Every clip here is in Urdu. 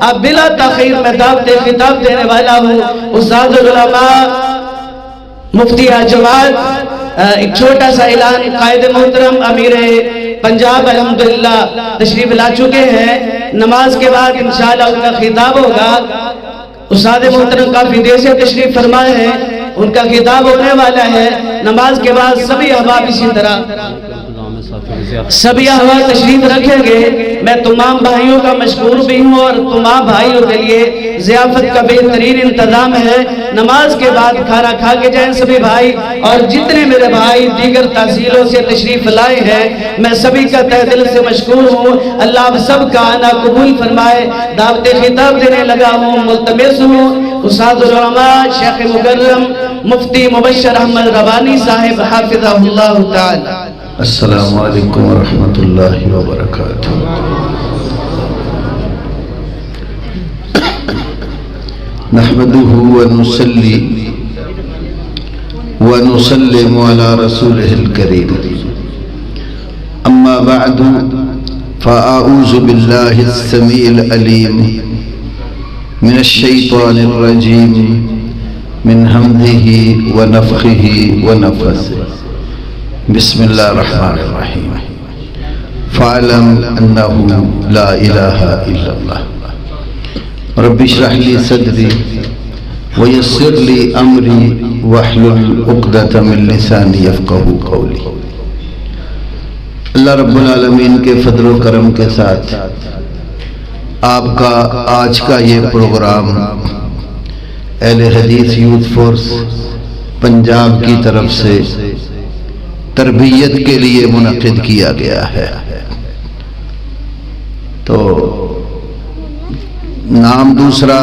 اب بلا تاخیر میں دعوت خطاب دینے والا ہوں استاد العلماء مفتی جماعت ایک چھوٹا سا اعلان قائد محترم امیر پنجاب الحمدللہ تشریف لا چکے ہیں. نماز کے بعد انشاءاللہ ان کا خطاب ہوگا. استاد محترم کافی دیر سے تشریف فرمائے ہیں, ان کا خطاب ہونے والا ہے. نماز کے بعد سبھی احباب اسی طرح سبھی احباب تشریف رکھیں گے. میں تمام بھائیوں کا مشکور بھی ہوں اور تمام بھائیوں کے لیے ضیافت کا بہترین انتظام ہے. نماز کے بعد کھانا کھا کے جائیں سبھی بھائی, اور جتنے میرے بھائی دیگر تحصیلوں سے تشریف لائے ہیں میں سبھی کا تہ دل سے مشکور ہوں. اللہ آپ سب کا آنا قبول فرمائے. دعوت خطاب دینے لگا ہوں, ملتمس ہوں استاد العلماء شیخ مکرم مفتی مبشر احمد ربانی صاحب حافظہ اللہ تعالی. السلام علیکم ورحمۃ اللہ وبرکاتہ. نحمده ونصلي ونسلم على رسوله الكريم. اما بعد فاعوذ بالله السميع العليم من الشيطان الرجيم من همزه ونفخه ونفثه. بسم اللہ الرحمن الرحیم. فاعلم انه لا الہ الا اللہ. رب اشرح لي صدری ویسر لي امری واحلل عقدۃ من لسانی یفقہوا قولی. اللہ رب العالمین کے فضل و کرم کے ساتھ آپ کا آج کا یہ پروگرام اہل حدیث یوتھ فورس پنجاب کی طرف سے تربیت کے لیے منعقد کیا گیا ہے. تو نام دوسرا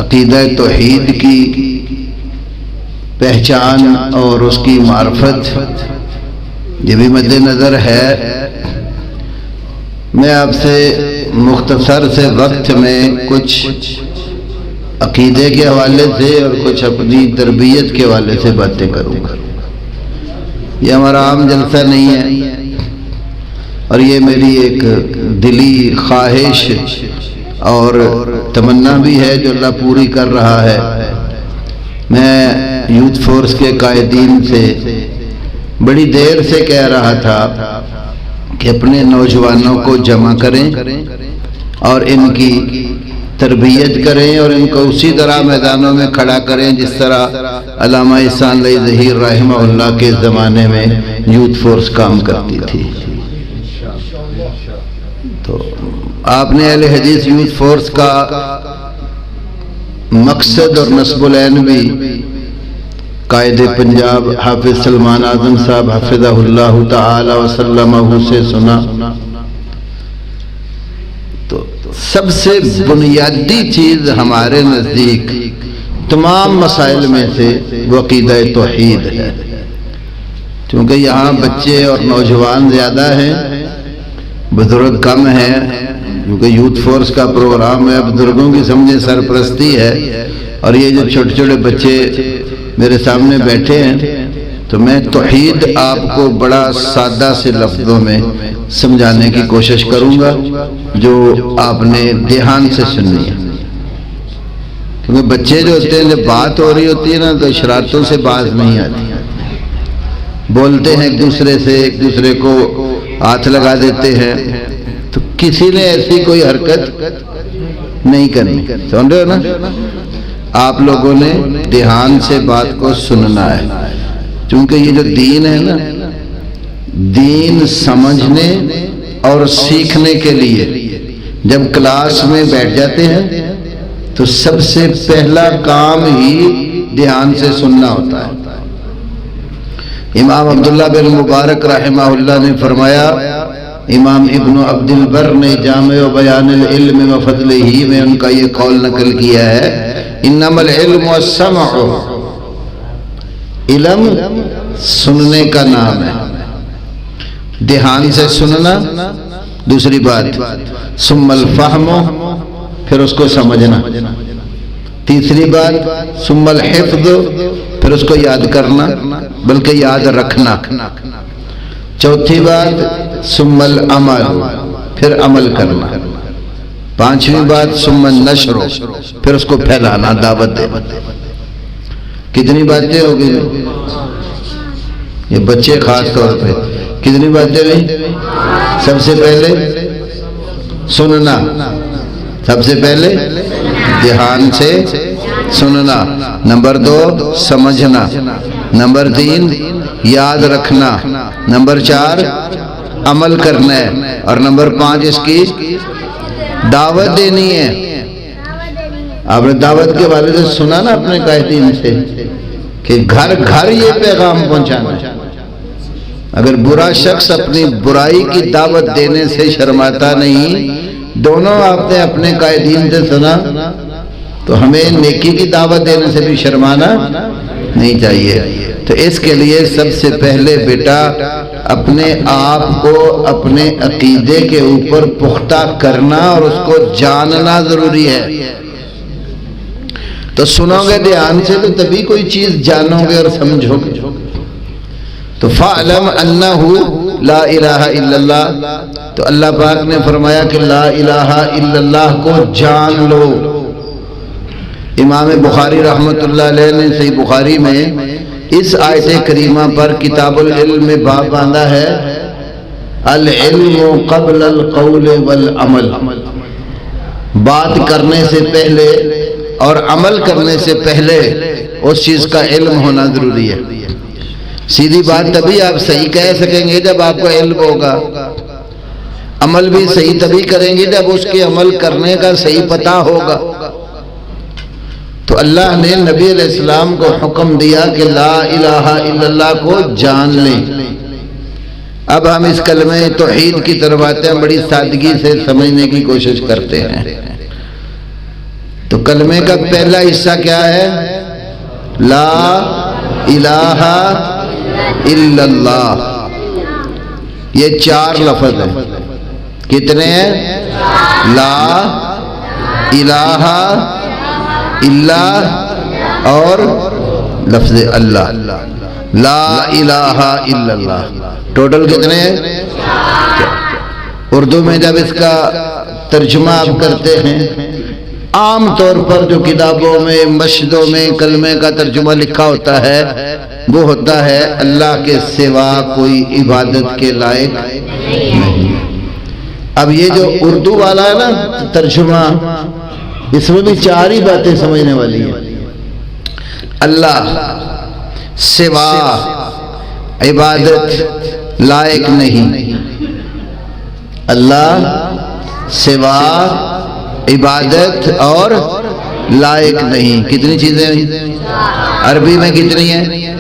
عقیدہ توحید کی پہچان اور اس کی معرفت یہ بھی مد نظر ہے. میں آپ سے مختصر سے وقت میں کچھ عقیدے کے حوالے سے اور کچھ اپنی تربیت کے حوالے سے باتیں کروں گا. یہ ہمارا عام جلسہ نہیں ہے اور یہ میری ایک دلی خواہش اور تمنا بھی ہے جو اللہ پوری کر رہا ہے. میں یوتھ فورس کے قائدین سے بڑی دیر سے کہہ رہا تھا کہ اپنے نوجوانوں کو جمع کریں اور ان کی تربیت کریں اور ان کو اسی طرح میدانوں میں کھڑا کریں جس طرح علامہ احسان علی ظہیر رحمہ اللہ کے زمانے میں یوتھ فورس کام کرتی تھی. تو آپ نے اہل حدیث یوتھ فورس کا مقصد اور نصب العین بھی قائد پنجاب حافظ سلمان اعظم صاحب حفظہ اللہ تعالی وسلمہ سے سنا. تو سب سے بنیادی چیز ہمارے نزدیک تمام مسائل میں سے وہ عقیدہ توحید ہے. چونکہ یہاں بچے اور نوجوان زیادہ ہیں, بزرگ کم ہیں, کیونکہ یوتھ فورس کا پروگرام ہے, بزرگوں کی سمجھے سرپرستی ہے. اور یہ جو چھوٹے چھوٹے بچے میرے سامنے بیٹھے ہیں تو میں توحید آپ کو بڑا سادہ سے لفظوں میں سمجھانے کی کوشش کروں گا جو آپ نے دھیان سے سننی ہے. کیونکہ بچے جو ہوتے ہیں جب بات ہو رہی ہوتی ہے نا تو اشارتوں سے باز نہیں آتی, بولتے ہیں ایک دوسرے سے, ایک دوسرے کو ہاتھ لگا دیتے ہیں. تو کسی نے ایسی کوئی حرکت نہیں کرنی. سن رہے ہو نا, آپ لوگوں نے دھیان سے بات کو سننا ہے. چونکہ یہ جو دین ہے نا, دین سمجھنے اور سیکھنے کے لیے جب کلاس میں بیٹھ جاتے ہیں تو سب سے پہلا کام ہی دھیان سے سننا ہوتا ہے. امام عبداللہ بن مبارک رحمہ اللہ نے فرمایا, امام ابن عبد البر نے جامع و بیان العلم و فضلہ میں ان کا یہ قول نقل کیا ہے, انما العلم والسمع, علم سننے کا نام ہے, دھیان سے سننا. دوسری بات ثم الفہم, پھر اس کو سمجھنا. تیسری بات ثم الحفظ, پھر اس کو یاد کرنا بلکہ یاد رکھنا. چوتھی بات ثم العمل, پھر عمل کرنا. پانچویں بات ثم النشر، پھر اس کو پھیلانا، دعوت دینا۔ کتنی باتیں ہو گئی؟ یہ بچے خاص طور پہ کتنی باتیں ہوئی؟ سب سے پہلے سننا، سب سے پہلے دھیان سے سننا، نمبر 2 سمجھنا، نمبر 3 یاد رکھنا، نمبر 4 عمل کرنا ہے، اور نمبر 5 اس کی دعوت دینی ہے۔ آپ نے دعوت کے والے سے سنا نا اپنے قائدین سے کہ گھر گھر یہ پیغام پہنچانا ہے۔ اگر برا شخص اپنی برائی کی دعوت دینے سے شرماتا نہیں، دونوں آپ نے اپنے قائدین سے سنا، تو ہمیں نیکی کی دعوت دینے سے بھی شرمانا نہیں چاہیے۔ تو اس کے لیے سب سے پہلے بیٹا اپنے آپ کو اپنے عقیدے کے اوپر پختہ کرنا اور اس کو جاننا ضروری ہے۔ تو سنو گے دھیان سے تو تبھی کوئی چیز جانو گے اور سمجھو گے۔ تو فَعْلَمْ أَنَّهُ لَا إِلَهَ إِلَّا اللَّهِ، تو اللہ پاک نے فرمایا کہ لا الہ الا اللہ کو جان لو۔ امام بخاری رحمۃ اللہ علیہ نے صحیح بخاری میں اس آیت کریمہ پر کتاب العلم میں باب باندھا ہے، العلم قبل القول والعمل، بات کرنے سے پہلے اور عمل کرنے سے پہلے اس چیز کا علم ہونا ضروری ہے۔ سیدھی بات تبھی آپ صحیح کہہ سکیں گے جب آپ کو علم ہوگا، عمل بھی صحیح تبھی کریں گے جب اس کے عمل کرنے کا صحیح پتہ ہوگا۔ تو اللہ نے نبی علیہ السلام کو حکم دیا کہ لا الہ الا اللہ کو جان لیں۔ اب ہم اس کلمہ توحید کی طرف آتے ہیں، بڑی سادگی سے سمجھنے کی کوشش کرتے ہیں۔ تو کلمے کا پہلا حصہ کیا ہے؟ لا الہ الا اللہ۔ یہ 4 لفظ ہیں، کتنے ہیں؟ لا الہ الا اور لفظ اللہ، لا الہ الا اللہ، ٹوٹل کتنے ہیں؟ اردو میں جب اس کا ترجمہ آپ کرتے ہیں، عام طور پر جو کتابوں میں مسجدوں میں کلمے کا ترجمہ لکھا ہوتا ہے وہ ہوتا ہے اللہ کے سوا کوئی عبادت کے لائق نہیں۔ اب یہ جو اردو والا ہے نا ترجمہ، اس میں بھی 4 ہی باتیں سمجھنے والی ہیں۔ اللہ سوا عبادت لائق نہیں، اللہ سوا عبادت اور لائق نہیں۔ کتنی چیزیں ہیں؟ عربی میں کتنی ہیں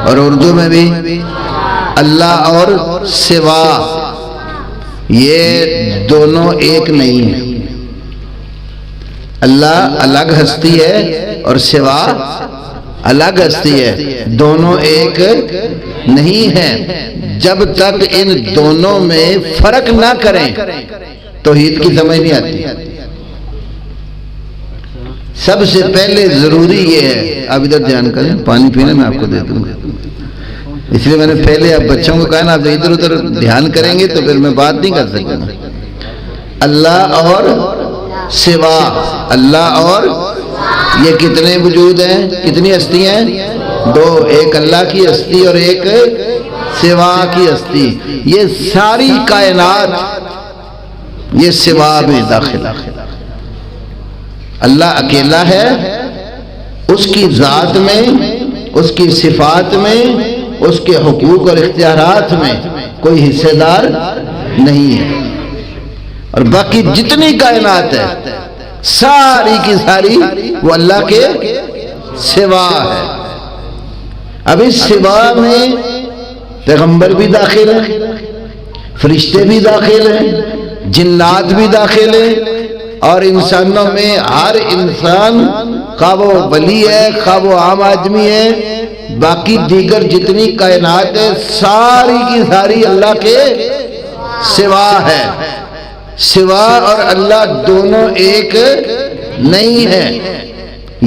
اور اردو میں بھی؟ اللہ اور سوا، یہ دونوں ایک نہیں ہیں۔ اللہ الگ ہستی ہے اور سوا الگ ہستی ہے، دونوں ایک نہیں ہیں۔ جب تک ان دونوں میں فرق نہ کریں توحید کی سمجھ نہیں آتی۔ سب سے پہلے ضروری یہ ہے، آپ ادھر دھیان کریں، پانی پینے میں آپ کو دے دوں گا، اس لیے میں نے پہلے آپ بچوں کو کہا نا، آپ ادھر ادھر دھیان کریں گے تو پھر میں بات نہیں کر سکوں گا۔ اللہ اور سوا، اللہ اور یہ کتنے وجود ہیں، کتنی ہستیاں ہیں؟ 2، ایک اللہ کی ہستی اور ایک سوا کی ہستی۔ یہ ساری کائنات یہ سوا میں داخل ہے۔ اللہ اکیلا ہے، اس کی ذات میں، اس کی صفات میں، اس کے حقوق اور اختیارات میں کوئی حصے دار نہیں ہے، اور باقی جتنی کائنات ہے ساری کی ساری وہ اللہ کے سوا ہے۔ اب اس سوا میں پیغمبر بھی داخل ہیں، فرشتے بھی داخل ہیں، جنات بھی داخل ہیں، اور انسانوں میں ہر انسان خواہ وہ ولی ہے خواہ وہ عام آدمی ہے، باقی دیگر جتنی کائنات ہے ساری کی ساری اللہ کے سوا ہے۔ سوا اور اللہ دونوں ایک نہیں ہے۔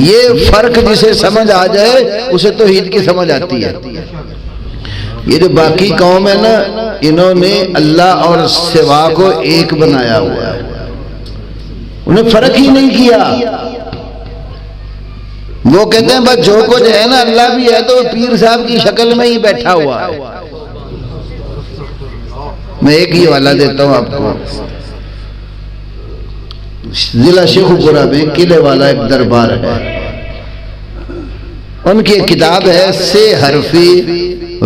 یہ فرق جسے سمجھ آ جائے اسے توحید کی سمجھ آتی ہے۔ یہ جو باقی قوم ہے نا، انہوں نے اللہ اور سوا کو ایک بنایا ہوا ہے۔ انہیں فرق ہی نہیں کیا. وہ کہتے ہیں بس جو کچھ ہے نا اللہ بھی ہے تو وہ پیر صاحب کی شکل میں ہی بیٹھا ہوا ہے. میں ایک ہی حوالہ دیتا ہوں آپ کو. ضلع شیخوپورہ میں قلعے والا ایک دربار ہے. ان کی ایک کتاب ہے سے حرفی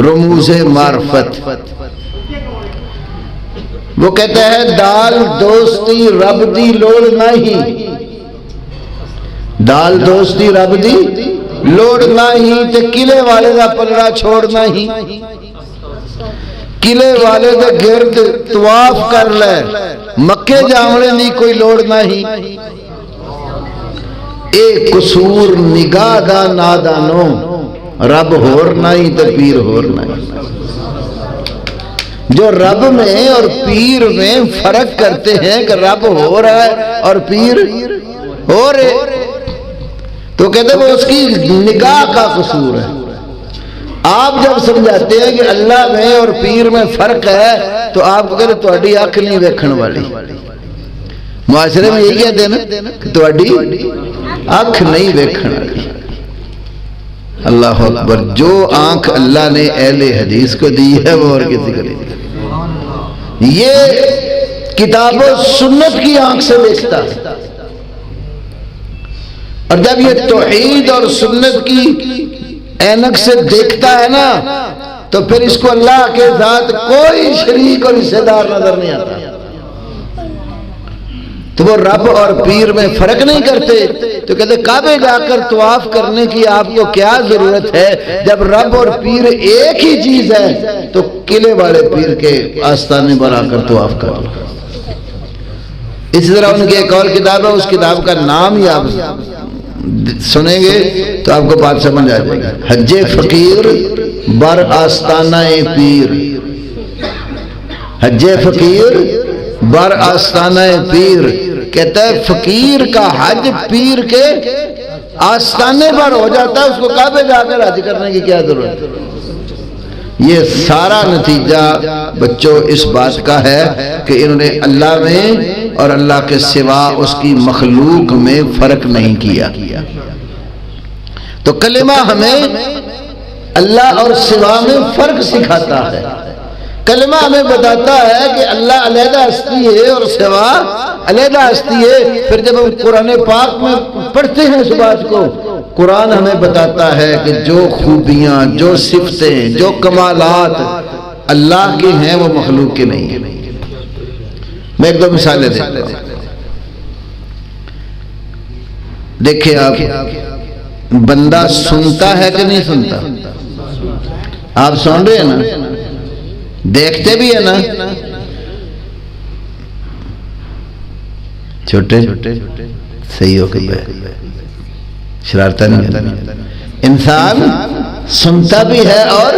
رموز معرفت. وہ کہتا ہے دال دوستی رب دی لوڑ نہیں، دال دوستی رب دی لوڑ نہیں تے قلعے والے دا پلڑا چھوڑنا ہی. قلعے والے دے گرد طواف کر لے، مکے جاونے دی کوئی لوڑ نہیں. ایک قصور نگاہ دا نادانو، رب ہور نہیں تے پیر ہور نہیں. جو رب میں اور پیر میں فرق کرتے ہیں کہ رب ہو رہا ہے اور پیر ہو رہے، تو کہتے ہیں وہ اس کی نگاہ کا قصور ہے. آپ جب سمجھاتے ہیں کہ اللہ میں اور پیر میں فرق ہے تو آپ کو کہتے ہیں تہاڈی اکھ نہیں ویکھن والی. معاشرے میں یہی کہتے ہیں نا کہ تہاڈی اکھ نہیں ویکھن والی. اللہ اکبر. جو آنکھ اللہ نے اہل حدیث کو دی ہے وہ اور کسی کو نہیں دی. یہ کتاب و سنت کی آنکھ سے دیکھتا ہے، اور جب یہ توحید اور سنت کی اینک سے دیکھتا ہے نا تو پھر اس کو اللہ کے ساتھ کوئی شریک اور رشتہ دار نظر نہیں آتا. تو وہ رب اور پیر میں فرق نہیں کرتے. تو کہتے کعبے جا کر طواف کرنے کی آپ کو کیا ضرورت ہے جب رب اور پیر ایک ہی چیز ہے؟ تو قلعے والے پیر کے آستانے پر آ کر طواف کر لو. اسی طرح ان کی ایک اور کتاب ہے، اس کتاب کا نام ہی آپ سنیں گے تو آپ کو بات سمجھ آ جائے گی. حج فقیر بر آستانہ پیر. حج فقیر بر آستانہ پیر کہتا ہے فقیر کا حج پیر کے آستانے پر ہو جاتا ہے، اس کو کعبے جا کر حج کرنے کی کیا ضرورت ہے؟ یہ سارا نتیجہ بچوں اس بات کا ہے کہ انہوں نے اللہ میں اور اللہ کے سوا اس کی مخلوق میں فرق نہیں کیا. تو کلمہ ہمیں اللہ اور سوا میں فرق سکھاتا ہے. کلمہ ہمیں بتاتا ہے کہ اللہ علیحدہ ہستی ہے اور سوا علیحدہ ہستی ہے. پھر جب ہم قرآن پاک میں پڑھتے ہیں اس بات کو، قرآن ہمیں بتاتا ہے کہ جو خوبیاں، جو صفتیں، جو کمالات اللہ کی ہیں وہ مخلوق کی نہیں ہیں. میں ایک دو مثالیں دیتا ہوں. دیکھیں آپ، بندہ سنتا ہے کہ نہیں سنتا؟ آپ سن رہے ہیں نا، دیکھتے بھی ہے نا. چھوٹے صحیح ہو گئی ہے، شرارتہ نہیں ہے. انسان سنتا بھی ہے اور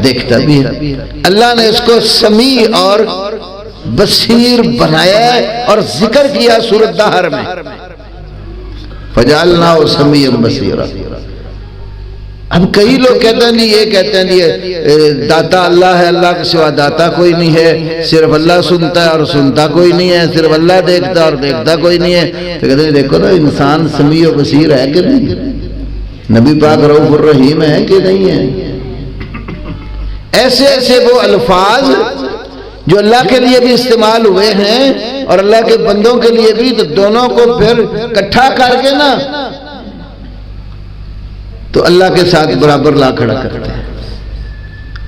دیکھتا بھی ہے. اللہ نے اس کو سمیع اور بصیر بنایا ہے اور ذکر کیا سورۃ دہر میں، فجعلناہ سمیعا بصیرا. اب کئی لوگ کہتے ہیں یہ کہتے ہیں داتا اللہ ہے، اللہ کے سوا داتا کوئی نہیں ہے، صرف اللہ سنتا ہے اور سنتا کوئی نہیں ہے، صرف اللہ دیکھتا اور دیکھتا کوئی نہیں ہے. تو کہتے ہیں دیکھو نا انسان سمیع و بصیر ہے کہ نہیں؟ نبی پاک رؤوف الرحیم ہے کہ نہیں ہے؟ ایسے ایسے وہ الفاظ جو اللہ کے لیے بھی استعمال ہوئے ہیں اور اللہ کے بندوں کے لیے بھی، تو دونوں کو پھر اکٹھا کر کے نا تو اللہ کے ساتھ برابر لا کھڑا کرتے ہیں.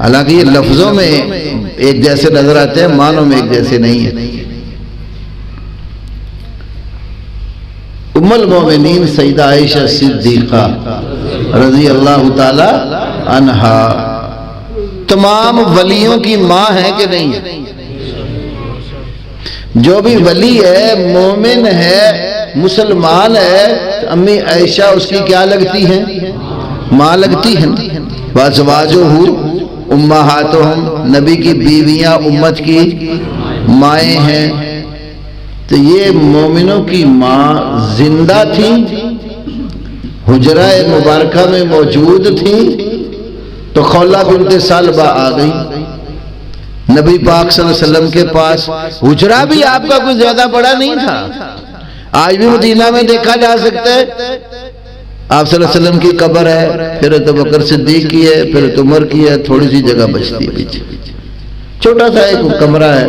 حالانکہ یہ لفظوں میں ایک جیسے نظر آتے ہیں، معنوں میں ایک جیسے نہیں ہے. ام المومنین سیدہ عائشہ صدیقہ رضی اللہ تعالی عنہا تمام ولیوں کی ماں ہے کہ نہیں ہے؟ جو بھی ولی ہے، مومن ہے، مسلمان ہے، امی عائشہ اس کی کیا لگتی ہیں؟ ماں لگتی ہیں. وَأَزْوَاجُهُ أُمَّهَاتُهُمْ، نبی کی بیویاں امت کی مائیں ہیں. تو یہ مومنوں کی ماں زندہ تھی، حجرہ مبارکہ میں موجود تھی. تو خولہ بنت ثعلبہ آ گئی نبی پاک صلی اللہ علیہ وسلم کے پاس. حجرہ بھی آپ کا کوئی زیادہ بڑا نہیں تھا، آج بھی مدینہ میں دیکھا جا سکتا ہے، آپ صلی اللہ علیہ وسلم کی قبر ہے، پھر ابوبکر صدیق کی ہے، پھر عمر کی ہے، تھوڑی سی جگہ بچتی ہے پیچھے، چھوٹا سا ایک کمرہ ہے،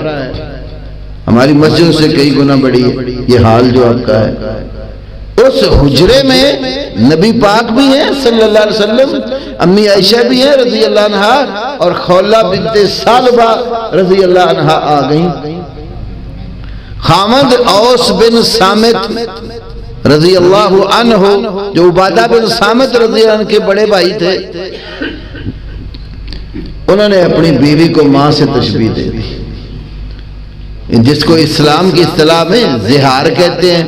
ہماری مسجد سے کئی گنا بڑی ہے یہ حال جو آپ کا ہے۔ اس حجرے میں نبی پاک بھی ہیں صلی اللہ علیہ وسلم، امی عائشہ بھی ہیں رضی اللہ عنہا، اور خولہ بنت ثعلبہ رضی اللہ عنہا آ گئیں۔ خامد اوس بن صامت رضی اللہ عنہ جو عبادہ بن صامت رضی اللہ عنہ کے بڑے بھائی تھے، انہوں نے اپنی بیوی کو ماں سے تشبیہ دے دی، جس کو اسلام کی اصطلاح میں زہار کہتے ہیں،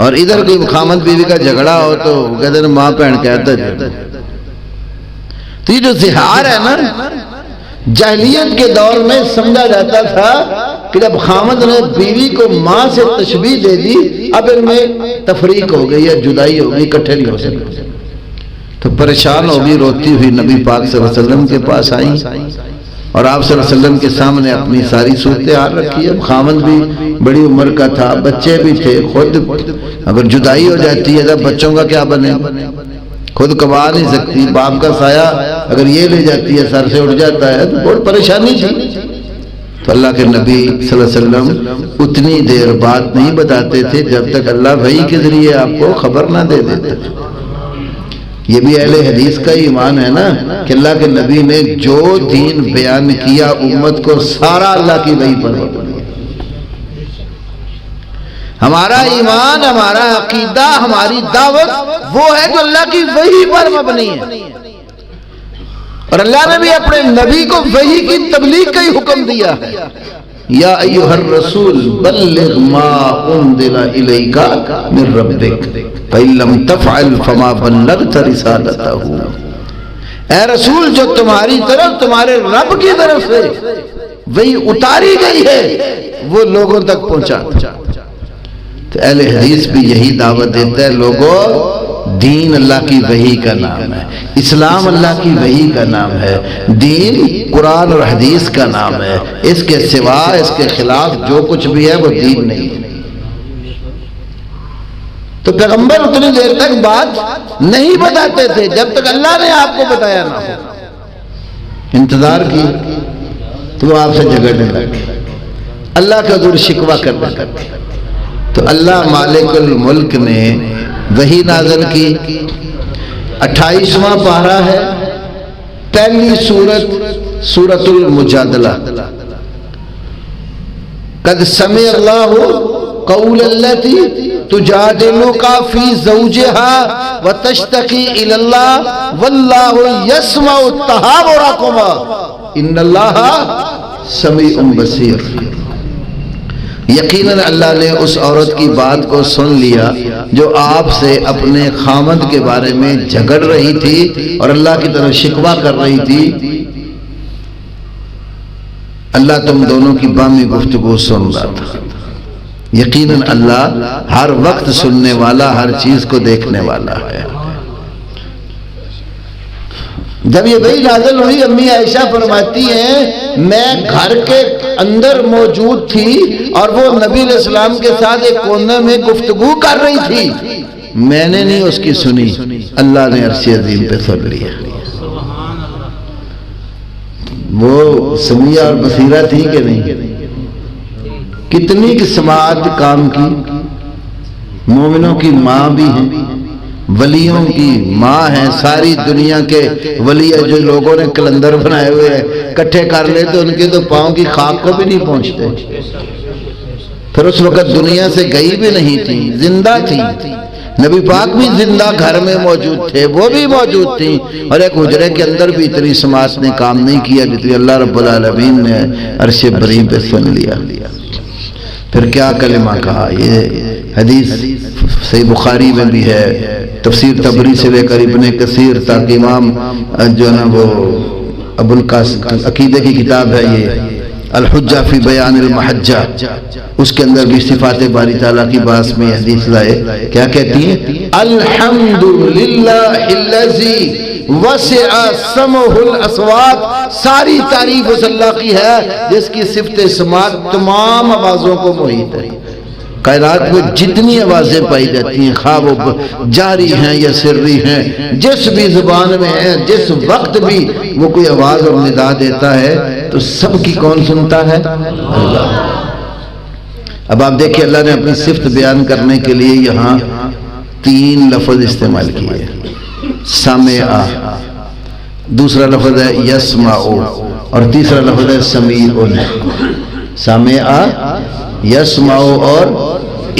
اور ادھر کوئی خامد بیوی کا جھگڑا ہو تو کہتے ہیں ماں بہن کہتا ہے۔ تو یہ جو زہار ہے نا، جاہلیت کے دور میں سمجھا جاتا تھا کہ جب خامد نے بیوی کو ماں سے تشبیہ دے دی، اب ان میں تفریق ہو گئی یا جدائی ہو گئی، اکٹھے نہیں ہو سکتے، تو پریشان ہوگی، روتی ہوئی نبی پاک صلی اللہ علیہ وسلم کے پاس آئیں، اور آپ صلی اللہ علیہ وسلم کے سامنے اپنی ساری صورتحال رکھی۔ اب خامد بھی بڑی عمر کا تھا، بچے بھی تھے، خود اگر جدائی ہو جاتی ہے تو بچوں کا کیا بنے، خود کما نہیں سکتی، باپ کا سایہ اگر یہ لے جاتی ہے سر سے اٹھ جاتا ہے، تو بہت پریشانی تھی۔ تو اللہ کے نبی صلی اللہ علیہ وسلم اتنی دیر بات نہیں بتاتے تھے جب تک اللہ وحی کے ذریعے آپ کو خبر نہ دے دیتے تھے۔ یہ بھی اہل حدیث کا ایمان ہے نا کہ اللہ کے نبی نے جو دین بیان کیا امت کو سارا اللہ کی وحی پر مبنی ہے۔ ہمارا ایمان، ہمارا عقیدہ، ہماری دعوت وہ ہے جو اللہ کی وحی پر مبنی ہے، اور اللہ نے بھی اپنے نبی کو وحی کی تبلیغ کا ہی حکم دیا ہے۔ یا ایھا الرسول بلغ ما انزل الیک من ربک فإن لم تفعل فما بلغت رسالته، اے رسول جو تمہاری طرف تمہارے رب کی طرف سے وحی اتاری گئی ہے وہ لوگوں تک پہنچا۔ تو اہل حدیث بھی یہی دعوت دیتا ہے، لوگوں دین اللہ کی وحی کا نام ہے، اسلام اللہ کی وحی کا نام ہے، دین قرآن اور حدیث کا نام ہے، اس کے سوا اس کے خلاف جو کچھ بھی ہے وہ دین نہیں ہے۔ تو پیغمبر اتنی دیر تک بات نہیں بتاتے تھے جب تک اللہ نے آپ کو بتایا نہ ہو، انتظار کی تو وہ آپ سے جھگڑنے لگے، اللہ کا حضور شکوہ کرنے لگے۔ تو اللہ مالک الملک نے وحی نازل کی، 28واں پارہ ہے، پہلی سورت سورۃ المجادلہ۔ قد سمع اللہ قول التی تجادلک فی زوجہا وتشتکی الی اللہ واللہ یسمع تحاورکما ان اللہ سمیع بصیر۔ یقیناً اللہ نے اس عورت کی بات کو سن لیا جو آپ سے اپنے خامد کے بارے میں جھگڑ رہی تھی اور اللہ کی طرف شکوہ کر رہی تھی، اللہ تم دونوں کی باہمی گفتگو سن رہا تھا۔ یقیناً اللہ ہر وقت سننے والا، ہر چیز کو دیکھنے والا ہے۔ جب یہ وحی نازل ہوئی، امی عائشہ فرماتی ہیں میں گھر کے اندر موجود تھی اور وہ نبی علیہ السلام کے ساتھ ایک کونے میں گفتگو کر رہی تھی، میں نے نہیں اس کی سنی، اللہ نے عرش عظیم پہ سن لیا۔ وہ سمیع اور بصیرہ تھی کہ نہیں؟ کتنی کی سماعت کام کی، مومنوں کی ماں بھی ہیں، ولیوں کی ماں ہیں، ساری دنیا کے ولی جو لوگوں نے کلندر بنائے ہوئے ہیں کٹھے کر لے تو ان کے تو پاؤں کی خاک کو بھی نہیں پہنچتے۔ پھر اس وقت دنیا سے گئی بھی نہیں تھی، زندہ تھی، نبی پاک بھی زندہ گھر میں موجود تھے، وہ بھی موجود تھی، اور ایک حجرے کے اندر بھی اتنی سماعت نے کام نہیں کیا جتنی اللہ رب العالمین نے عرش بریم پہ سن لیا۔ پھر کیا کلمہ کہا، یہ حدیث صحیح بخاری میں بھی ہے، تفسیر طبری سے لے کر ابن کثیر تک، امام جو ہے نا وہ ابو القاسم عقیدے کی کتاب ہے یہ الحجہ فی بیان المحجہ، اس کے اندر بھی صفات باری تعالیٰ کی بات میں حدیث لائے، کیا کہتی ہیں؟ الحمدللہ الذی وسع سمعہ الاصوات، ساری تعریف اس اللہ کی ہے جس کی صفت سماعت تمام آوازوں کو محیط ہے۔ کائنات میں جتنی آوازیں پائی جاتی ہیں، خواہ وہ جاری ہیں یا سری ہیں، جس بھی زبان میں ہیں، جس وقت بھی وہ کوئی آواز اور ندا دیتا ہے تو سب کی کون سنتا ہے؟ اللہ۔ اب آپ دیکھیں اللہ نے اپنی صفت بیان کرنے کے لیے یہاں 3 لفظ استعمال کیے، سامع، دوسرا لفظ ہے یسمع، اور تیسرا لفظ ہے سمیع۔ سامع، یسمع، اور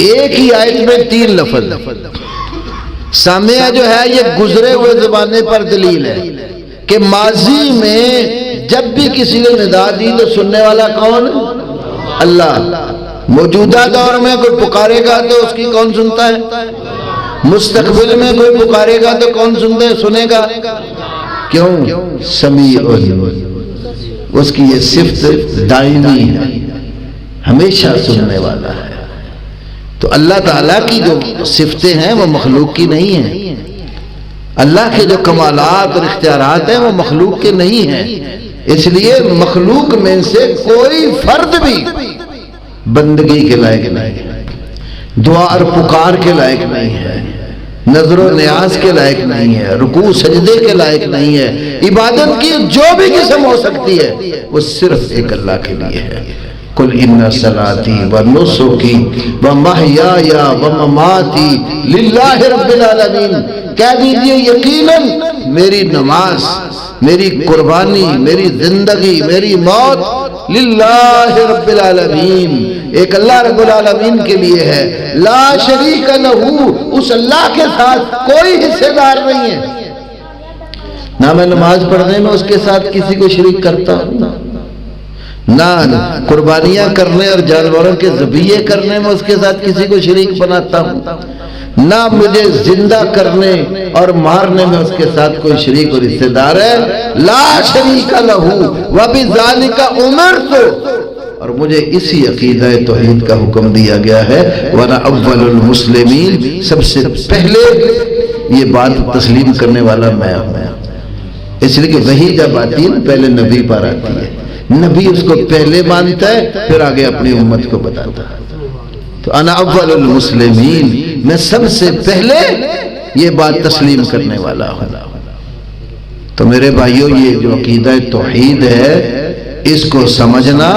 ایک ہی آیت میں 3 لفظ۔ سامع جو ہے یہ گزرے ہوئے زمانے پر دلیل ہے کہ ماضی میں جب بھی کسی نے ندا دی تو سننے والا کون؟ اللہ۔ موجودہ دور میں کوئی پکارے گا تو اس کی کون سنتا ہے؟ مستقبل میں کوئی پکارے گا تو کون سنے گا؟ کیوں؟ سمیع، اس کی یہ صفت دائمی ہے، ہمیشہ سننے والا ہے۔ تو اللہ تعالیٰ کی جو صفتیں ہیں وہ مخلوق کی نہیں ہیں، اللہ کے جو کمالات اور اختیارات ہیں وہ مخلوق کے نہیں ہیں، اس لیے مخلوق میں سے کوئی فرد بھی بندگی کے لائق نہیں ہے، دعا اور پکار کے لائق نہیں ہے، نظر و نیاز کے لائق نہیں ہے، رکوع سجدے کے لائق نہیں ہے۔ عبادت کی جو بھی قسم ہو سکتی ہے وہ صرف ایک اللہ کے لیے ہے۔ قل ان صلاتی و نسکی و محیای و مماتی للہ رب العالمین، کہہ دیجئے یقیناً میری نماز، میری قربانی، میری زندگی، میری موت للہ رب العالمین، ایک اللہ رب العالمین کے لیے ہے، لا شریک لہو، اس اللہ کے ساتھ کوئی حصے دار نہیں ہے۔ نہ میں نماز پڑھنے میں اس کے ساتھ کسی کو شریک کرتا ہوں، نہ قربانیاں کرنے اور جانوروں کے ذبیحے کرنے میں اس کے ساتھ کسی کو شریک بناتا ہوں، نہ مجھے زندہ کرنے اور مارنے میں اس کے ساتھ کوئی شریک اور حصے دار ہے۔ لا شریک لہو وبذالک امرت، اور مجھے اسی عقیدہ توحید کا حکم دیا گیا ہے، وانا اول المسلمین، سب سے پہلے یہ بات تسلیم کرنے والا میں ہوں۔ اس لیے کہ وحی جب آتی ہے پہلے نبی پر آتی ہے، نبی اس کو پہلے مانتا ہے پھر آگے اپنی امت کو بتاتا ہے۔ تو انا اول المسلمین، میں سب سے پہلے یہ بات تسلیم کرنے والا ہوں۔ تو میرے بھائیوں، یہ جو عقیدہ توحید ہے اس کو سمجھنا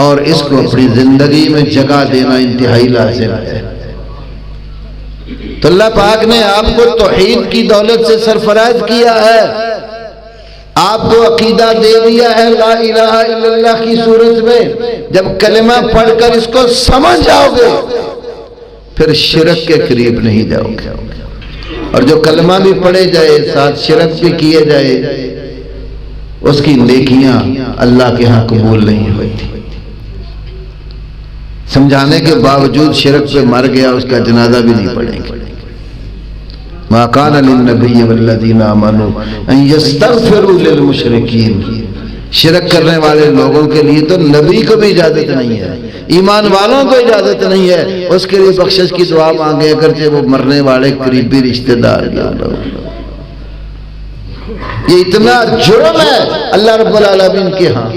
اور اس کو اپنی زندگی میں جگہ دینا انتہائی لازم ہے۔ تو اللہ پاک نے آپ کو توحید کی دولت سے سرفراز کیا ہے، آپ کو عقیدہ دے دیا ہے لا الہ الا اللہ کی صورت میں۔ جب کلمہ پڑھ کر اس کو سمجھ جاؤ گے پھر شرک کے قریب نہیں جاؤ گے، اور جو کلمہ بھی پڑھے جائے ساتھ شرک بھی کیے جائے اس کی نیکیاں اللہ کے ہاں قبول نہیں ہوتی۔ سمجھانے کے باوجود شرک پہ مر گیا اس کا جنازہ بھی نہیں پڑھیں گے۔ ما کان للنبی والذین آمنوا ان یستغفروا للمشرکین، شرک کرنے والے لوگوں کے لیے تو نبی کو بھی اجازت نہیں ہے، ایمان والوں کو اجازت نہیں ہے اس کے لیے بخشش کی دعا مانگے اگرچہ وہ مرنے والے قریبی رشتہ دار۔ یہ اتنا جرم ہے اللہ رب العالمین کے ہاں۔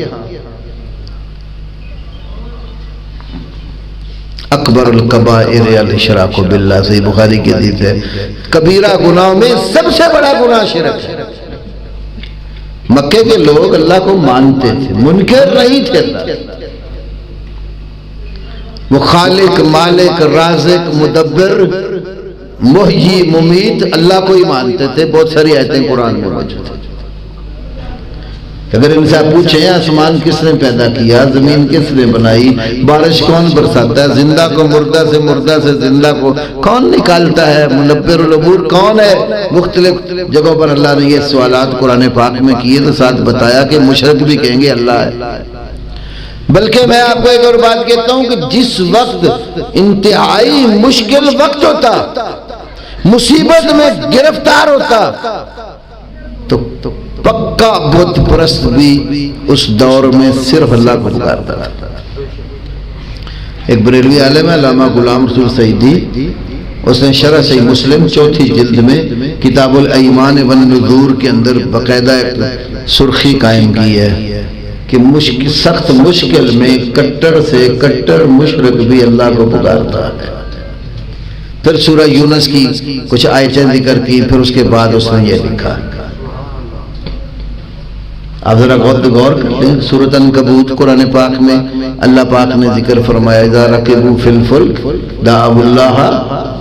اکبر الکبائر الاشراک باللہ، صحیح بخاری کی حدیث ہے، کبیرہ گناہوں میں سب سے بڑا گناہ شرک ہے۔ مکے کے لوگ اللہ کو مانتے تھے، منکر نہیں تھے اللہ، وہ خالق، مالک، رازق، مدبر، محیی، ممیت اللہ کو ہی مانتے تھے۔ بہت ساری آیتیں قرآن میں موجود ہیں۔ اگر ان سے آپ پوچھیں آسمان کس نے پیدا کیا، زمین کس نے بنائی، بارش کون برساتا ہے، زندہ کو مردہ سے، مردہ سے زندہ کو کون نکالتا ہے، مدبر الامور کون ہے، مختلف جگہوں پر اللہ نے یہ سوالات قرآن پاک میں کیے تو ساتھ بتایا کہ مشرک بھی کہیں گے اللہ ہے۔ بلکہ میں آپ کو ایک اور بات کہتا ہوں کہ جس وقت انتہائی مشکل وقت ہوتا، مصیبت میں گرفتار ہوتا، تو پکا بت پرست بھی اس دور میں صرف اللہ کو پکارتا تھا۔ ایک بریلوی عالم ہے علامہ غلام رسول سعیدی، اس نے شرح صحیح مسلم 4 جلد میں کتاب الایمان والنذور کے اندر باقاعدہ ایک سرخی قائم کی ہے کہ سخت مشکل میں کٹر سے کٹر مشرک بھی اللہ کو پکارتا ہے. پھر سورہ یونس کی کچھ آیتیں ذکر کی، پھر اس کے بعد اس نے یہ لکھا. آپ ذرا غور کر لیں، سورۃ عنکبوت قرآن پاک میں اللہ پاک نے ذکر فرمایا اذا رکبوا فی الفلک دعوا اللہ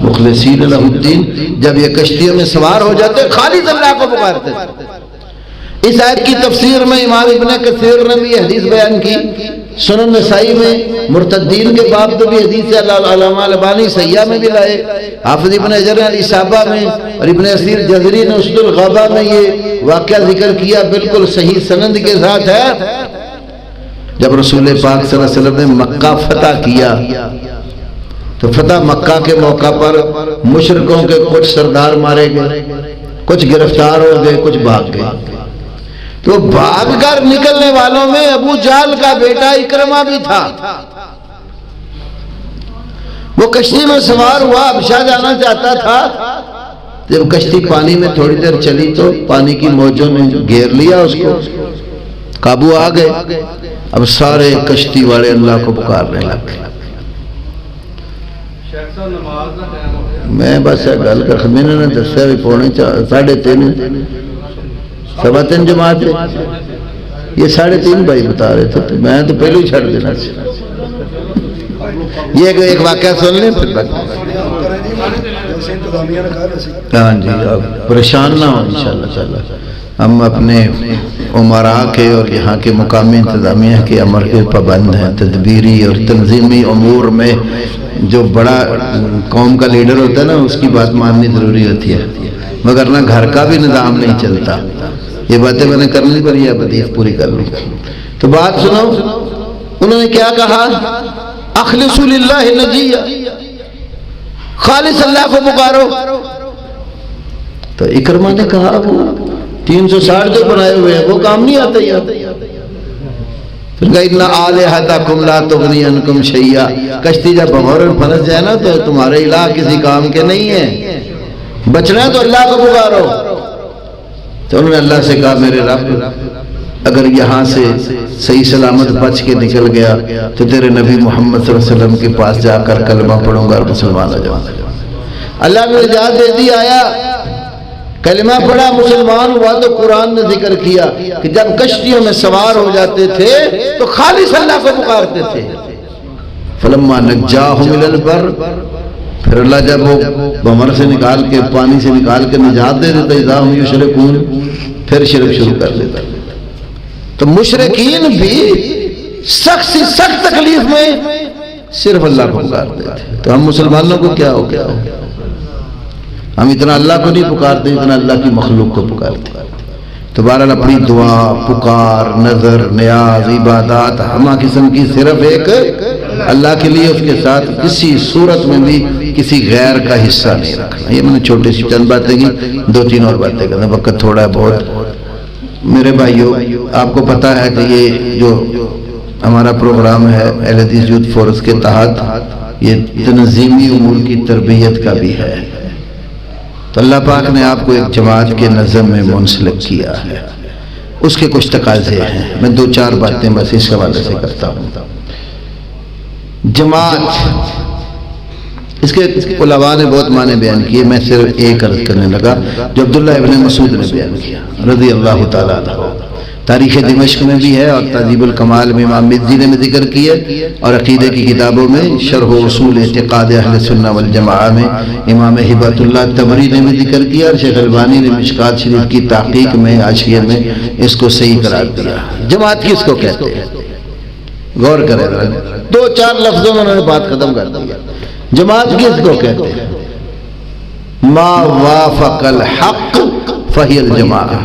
مخلصین لہ الدین، جب یہ کشتیوں میں سوار ہو جاتے خالص اللہ کو پکارتے. اس آیت کی تفسیر میں امام ابن کثیر نے بھی حدیث بیان کی. سنن نسائی میں مرتدین کے باب میں بھی حدیث ہے، علامہ البانی سیاح میں بھی لائے، حافظ ابن حجر نے الاصابہ میں اور ابن اسیر جزری نے اسد الغابہ میں یہ واقعہ ذکر کیا، بالکل صحیح سند کے ساتھ ہے. جب رسول پاک صلی اللہ علیہ وسلم نے مکہ فتح کیا تو فتح مکہ کے موقع پر مشرکوں کے کچھ سردار مارے گئے، کچھ گرفتار ہو گئے، کچھ بھاگ گئے. تو بھاگ کر نکلنے والوں میں ابو جہل کا بیٹا اکرمہ بھی تھا. وہ کشتی میں سوار ہوا، حبشہ جانا چاہتا تھا. جب کشتی پانی میں تھوڑی دیر چلی تو پانی کی موجوں نے گھیر لیا، اس کو قابو آ گئے. اب سارے کشتی والے اللہ کو پکارنے لگ گئے. میں بس گل کر میں نے دسیا بھی 3:30 3:15 جماعت ہے، یہ 3:30 بھائی بتا رہے تھے، میں تو پہلے ہی چھڑ دینا سے. یہ ایک واقعہ سن لیں پھر ہاں جی آپ پریشان نہ ہو انشاءاللہ. ہم اپنے عمراء کے اور یہاں کے مقامی انتظامیہ کے امر کے پابند ہیں. تدبیری اور تنظیمی امور میں جو بڑا قوم کا لیڈر ہوتا ہے نا، اس کی بات ماننی ضروری ہوتی ہے، مگر نہ گھر کا بھی نظام نہیں چلتا. یہ باتیں میں نے کرنی پر یہ حدیث پوری کر لوں. تو بات سنو، انہوں نے کیا کہا؟ اخلصوا للہ نجیہ، خالص اللہ کو پکارو. تو اکرمہ نے کہا وہ 360 جو بنائے ہوئے ہیں وہ کام نہیں آتے. پھر کہا اِنَّ آلِہَتَکُمْ لَا تُغْنِی عَنْکُمْ شَیْئًا، کشتی جب بغور میں پھنس جائے نا تو تمہارے الہ کسی کام کے نہیں ہیں، بچنا ہے تو اللہ کو پکارو. تو انہوں نے اللہ سے کہا میرے رب اگر یہاں سے صحیح سلامت بچ کے نکل گیا تو تیرے نبی محمد صلی اللہ علیہ وسلم کے پاس جا کر کلمہ پڑھوں گا اور مسلمان ہو جاؤں گا. اللہ نے نجات دے دی. آیا کلمہ پڑھا، مسلمان ہوا. تو قرآن نے ذکر کیا کہ جب کشتیوں میں سوار ہو جاتے تھے تو خالص اللہ کو پکارتے تھے. فلما نجاہم الی البر، پھر اللہ جب وہ بمر سے نکال کے پانی سے نکال کے نجات دے دیتا اذا ہم یشرکون، پھر شرک شروع کر لیتا. تو مشرکین بھی سخت سے سخت تکلیف میں صرف اللہ کو پکارتے تھے. تو ہم مسلمانوں کو کیا ہو گیا؟ ہم اتنا اللہ کو نہیں پکارتے اتنا اللہ کی مخلوق کو پکارتے. تو بہرحال اپنی دعا، پکار، نظر، نیاز، عبادات ہمہ قسم کی صرف ایک اللہ کے لیے، اس کے ساتھ کسی صورت میں بھی کسی غیر کا حصہ نہیں رکھنا. یہ میں نے چھوٹی سی چند باتیں کی، 2-3 اور باتیں کرنا، وقت تھوڑا ہے بہت. میرے بھائیوں، آپ کو پتا ہے کہ یہ جو ہمارا پروگرام ہے اہل حدیث یوتھ فورس کے تحت، یہ تنظیمی امور کی تربیت کا بھی ہے. تو اللہ پاک نے آپ کو ایک جماعت کے نظم میں منسلک کیا ہے، اس کے کچھ تقاضے ہیں. میں 2-4 باتیں بس اس حوالے سے کرتا ہوں. جماعت، اس کے علماء نے بہت معنی بیان کیے، میں صرف ایک عرض کرنے لگا جو عبداللہ ابن مسعود نے بیان کیا رضی اللہ تعالیٰ عنہ. تاریخ دمشق میں بھی ہے اور تہذیب الکمال میں امام مزی نے بھی ذکر کیا، اور عقیدے کی کتابوں میں شرح اصول اعتقاد اہل سنہ والجماعہ میں امام ہبۃ اللہ تبری نے بھی ذکر کیا، اور شیخ البانی نے مشکات شریف کی تحقیق میں حاشیے میں اس کو صحیح قرار دیا. جماعت کس کو کہتے ہیں؟ غور کریں، 2-4 لفظوں میں انہوں نے بات ختم کر دیا. جماعت کس کو کہتے ہیں؟ ما وافق الحق فہی الجماعہ،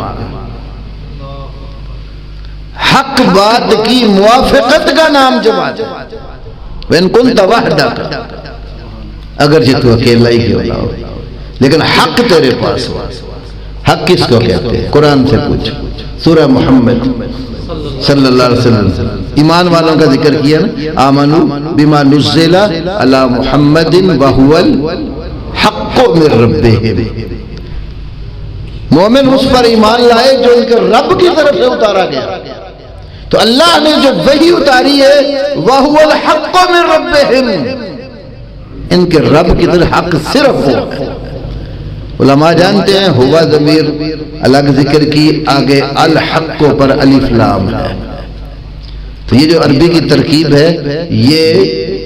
حق بات کی موافقت کا نام جماعت ہے. وَإِن كُنْتَ وَحْدَكَ، اگرچہ تو اکیلا ہی کیوں نہ ہو لیکن حق تیرے پاس ہو. حق کس کو کہتے ہیں؟ قرآن سے پوچھ. سورہ محمد صلی اللہ علیہ وسلم ایمان والوں کا ذکر کیا نا، آمنوا بما نزل علی محمد وهو الحق من ربهم، مومن اس پر ایمان لائے جو ان کے رب کی طرف سے اتارا گیا. تو اللہ نے جو وحی اتاری ہے وَهُوَ الْحَقُّ مِن رَبِّهِمْ، ان کے رب کی طرف حق صرف وہ ہے۔ علماء جانتے ہیں ہوا ضمیر الگ ذکر کی، آگے الحق پر الف لام ہے، تو یہ جو عربی کی ترکیب ہے یہ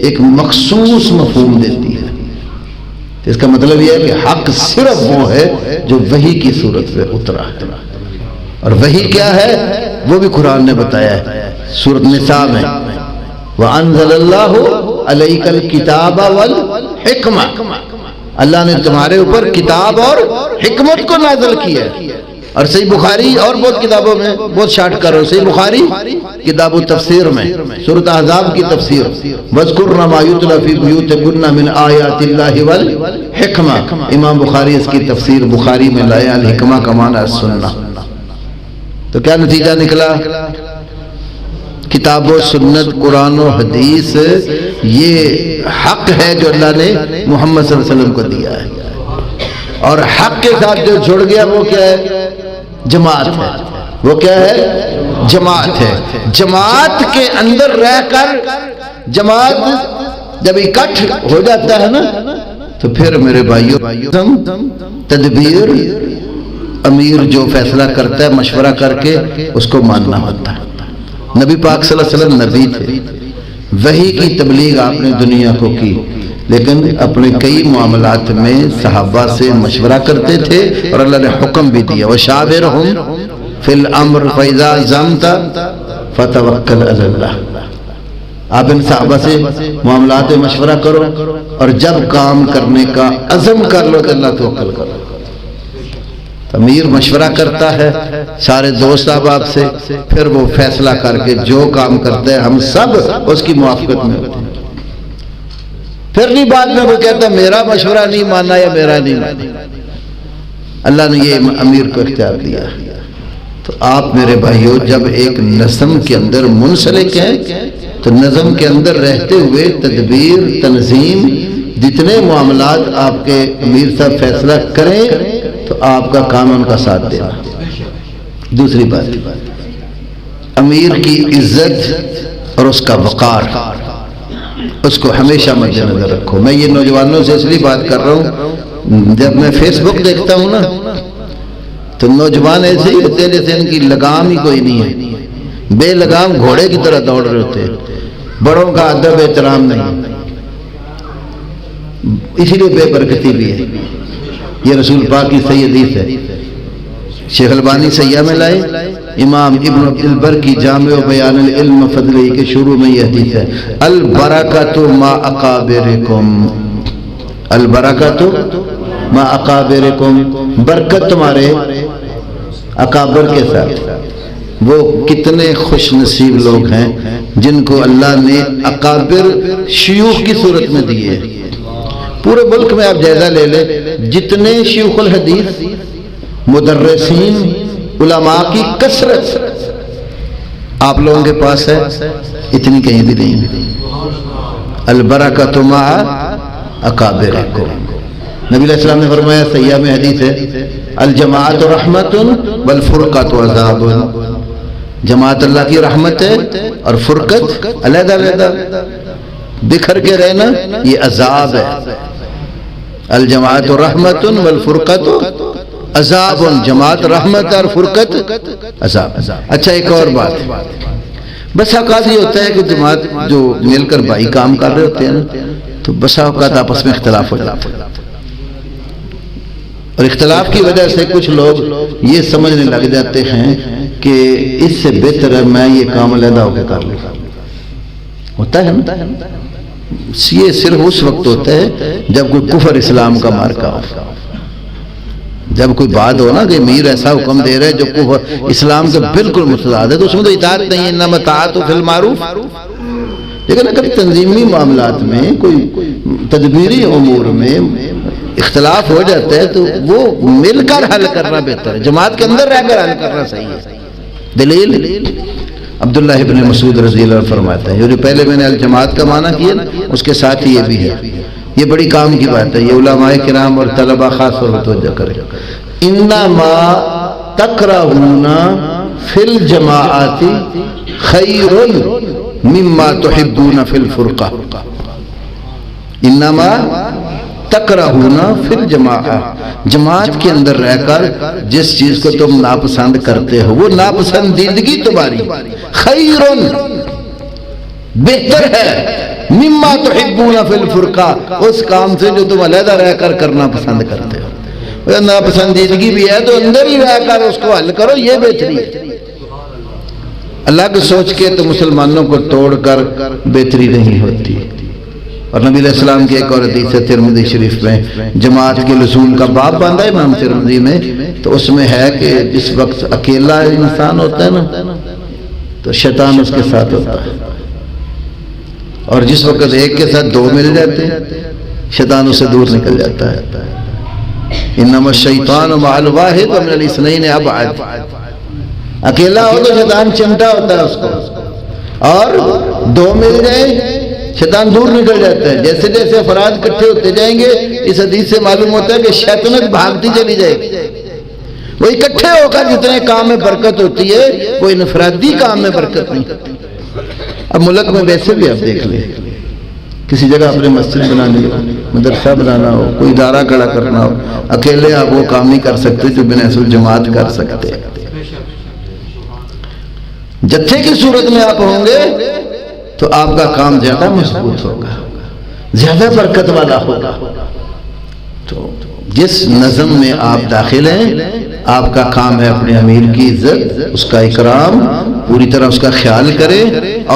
ایک مخصوص مفہوم دیتی ہے۔ اس کا مطلب یہ ہے کہ حق صرف وہ ہے جو وحی کی صورت میں اترا ہے، اور وحی کیا ہے وہ بھی قرآن نے بتایا ہے سورۃ نساء میں، وَأَنزَلَ اللَّهُ عَلَيْكَ الْكِتَابَ وَالْحِكْمَةَ، اللہ نے تمہارے اوپر کتاب اور حکمت کو نازل کیا ہے۔ اور صحیح بخاری اور بہت کتابوں میں بہت شارٹ کرو، صحیح بخاری کتاب التفسیر میں سورۃ احزاب کی تفسیر، وَاذْكُرْنَ مَا يُتْلَى فِي بُيُوتِكُنَّ مِنْ آیَاتِ اللَّهِ وَالْحِكْمَةِ، امام بخاری اس کی تفسیر بخاری میں لایا، الحکمہ کا معنی السنہ۔ تو کیا نتیجہ نکلا؟ کتاب و سنت، قرآن و حدیث یہ حق ہے جو اللہ نے محمد صلی اللہ علیہ وسلم کو دیا ہے، اور حق کے ساتھ جو جڑ گیا وہ کیا ہے؟ جماعت ہے۔ وہ کیا ہے؟ جماعت ہے۔ جماعت کے اندر رہ کر جماعت جب اکٹھ ہو جاتا ہے نا تو پھر میرے بھائیوں تدبیر، امیر جو فیصلہ کرتا ہے مشورہ کر کے اس کو ماننا ہوتا ہے۔ نبی پاک صلی اللہ علیہ وسلم نبی تھے، وحی کی تبلیغ آپ نے دنیا کو کی، لیکن اپنے کئی معاملات میں صحابہ سے مشورہ کرتے تھے، اور اللہ نے حکم بھی دیا وَشَاوِرْهُمْ فِي الْأَمْرِ فَإِذَا عَزَمْتَ فَتَوَكَّلْ عَلَى اللَّهِ، آپ ان صحابہ سے معاملات میں مشورہ کرو، اور جب کام کرنے کا عزم کر لو تو اللہ توکل کرو۔ امیر مشورہ کرتا ہے، سارے دوست احباب سے، پھر وہ فیصلہ کر کے جو کام کرتے ہیں ہم سب اس کی موافقت میں ہوتے ہیں، پھر نہیں بعد میں وہ کہتا میرا مشورہ نہیں مانا یا میرا نہیں مانا۔ اللہ نے یہ امیر کو اختیار دیا۔ تو آپ میرے بھائیوں جب ایک نظم کے اندر منسلک ہیں تو نظم کے اندر رہتے ہوئے تدبیر، تنظیم، جتنے معاملات آپ کے امیر صاحب فیصلہ کریں تو آپ کا کام ان کا ساتھ دینا۔ دوسری بات، امیر کی عزت اور اس کا وقار، اس کو ہمیشہ مد نظر رکھو۔ میں یہ نوجوانوں سے اس لیے بات کر رہا ہوں، جب میں فیس بک دیکھتا ہوں نا تو نوجوان ایسے ہی ہوتے ہیں جیسے ان کی لگام ہی کوئی نہیں ہے، بے لگام گھوڑے کی طرح دوڑ رہے ہوتے ہیں، بڑوں کا ادب احترام نہیں، اسی لیے بے برکتی بھی ہے۔ یہ رسول پاک کی صحیح حدیث ہے، شیخ البانی سیاح میں لائے، امام ابن عبد البر کی جامع و بیان العلم فضلی کے شروع میں یہ حدیث ہے، البرکۃ ما اکابرکم، البرکۃ ما اکابرکم، برکت تمہارے اکابر کے ساتھ۔ وہ کتنے خوش نصیب لوگ ہیں جن کو اللہ نے اکابر شیوخ کی صورت میں دیے۔ پورے ملک میں آپ جائزہ لے لیں، جتنے شیوخ الحدیث، مدرسین، علماء کی کثرت آپ لوگوں کے پاس ہے، اتنی کہیں بھی نہیں۔ البرکۃ مع اکابرکم، نبی علیہ السلام نے فرمایا، سیاح میں حدیث ہے، الجماعت رحمت والفرقۃ عذاب، جماعت اللہ کی رحمت ہے اور فرقت علیحدہ علیحدہ بکھر کے رہنا یہ عذاب ہے۔ الجماعت رحمت والفرقۃ عذاب، جماعت رحمت اور فرقت عذاب۔ اچھا ایک اور بات، بس اوقات یہ ہوتا ہے کہ جماعت جو مل کر بھائی کام کر رہے ہوتے ہیں تو بس اوقات آپس میں اختلاف ہو جاتا ہے، اور اختلاف کی وجہ سے کچھ لوگ یہ سمجھنے لگ جاتے ہیں کہ اس سے بہتر ہے میں یہ کام علیحدہ ہو کے کر لوں۔ ہوتا ہے نا، یہ صرف اس وقت ہوتا ہے جب کوئی کفر اسلام کا مارکا ہو، جب کوئی بات ہو نا کہ امیر ایسا حکم دے رہے جو کفر اسلام کے بالکل متضاد ہے تو اس میں تو اطاعت نہیں ہے، انما طاعت فی المعروف۔ لیکن اگر تنظیمی معاملات میں کوئی تدبیری امور میں اختلاف ہو جاتا ہے تو وہ مل کر حل کرنا بہتر ہے، جماعت کے اندر رہ کر حل کرنا صحیح ہے۔ دلیل عبداللہ ابن مسعود رضی اللہ عنہ فرماتا ہے، جو پہلے میں نے الجماعت کا معنی کیا اس کے ساتھ ہی یہ بھی ہے، یہ بڑی کام کی بات ہے، یہ علماء کرام اور طلبہ خاص طور پر توجہ کریں۔ انما تکرہون فی الجماعات خیر مما تحبون فی الفرقہ انما تکرہون فی الجماعہ، جماعت کے اندر رہ کر جس چیز کو تم ناپسند کرتے ہو وہ ناپسندیدگی تمہاری خیر بہتر ہے مما تحبون فی الفرقہ، اس کام سے جو تم علیحدہ رہ کر کرنا پسند کرتے ہو۔ ناپسندیدگی بھی ہے تو اندر ہی رہ کر اس کو حل کرو، یہ بہتری ہے۔ الگ سوچ کے تو مسلمانوں کو توڑ کر بہتری نہیں ہوتی۔ اور نبی علیہ السلام کی ایک اور حدیث ہے ترمذی شریف میں، جماعت کے لزوم کا باب باندھا ہے امام ترمذی میں، تو اس میں ہے کہ جس وقت اکیلا انسان ہوتا ہے نا تو شیطان اس کے ساتھ ہوتا ہے، اور جس وقت ایک کے ساتھ دو مل جاتے ہیں شیطان اس سے دور نکل جاتا ہے۔ انما الشیطان مع الواحد ومن الاثنین ابعد، اکیلا ہو تو شیطان چمٹا ہوتا ہے اس کو، اور دو مل جائیں شیطان دور نکل جاتا ہے۔ جیسے جیسے افراد اکٹھے ہوتے جائیں گے اس حدیث سے معلوم ہوتا ہے کہ شیطنت بھاگتی چلی جائے گی۔ وہ اکٹھے ہو کر جتنے کام میں برکت ہوتی ہے وہ انفرادی کام میں برکت نہیں ہوتی۔ اب ملک میں ویسے بھی آپ دیکھ لیں، کسی جگہ اپنے مسجد بنانی ہو، مدرسہ بنانا ہو، کوئی ادارہ کھڑا کرنا ہو، اکیلے آپ وہ کام نہیں کر سکتے جو بنیاد الجماعت کر سکتے۔ جتھے کی صورت میں آپ ہوں گے تو آپ کا کام زیادہ مضبوط ہوگا، زیادہ برکت والا ہوگا۔ تو جس نظم میں آپ داخل ہیں آپ کا کام ہے اپنے امیر کی عزت، اس کا اکرام، پوری طرح اس کا خیال کرے،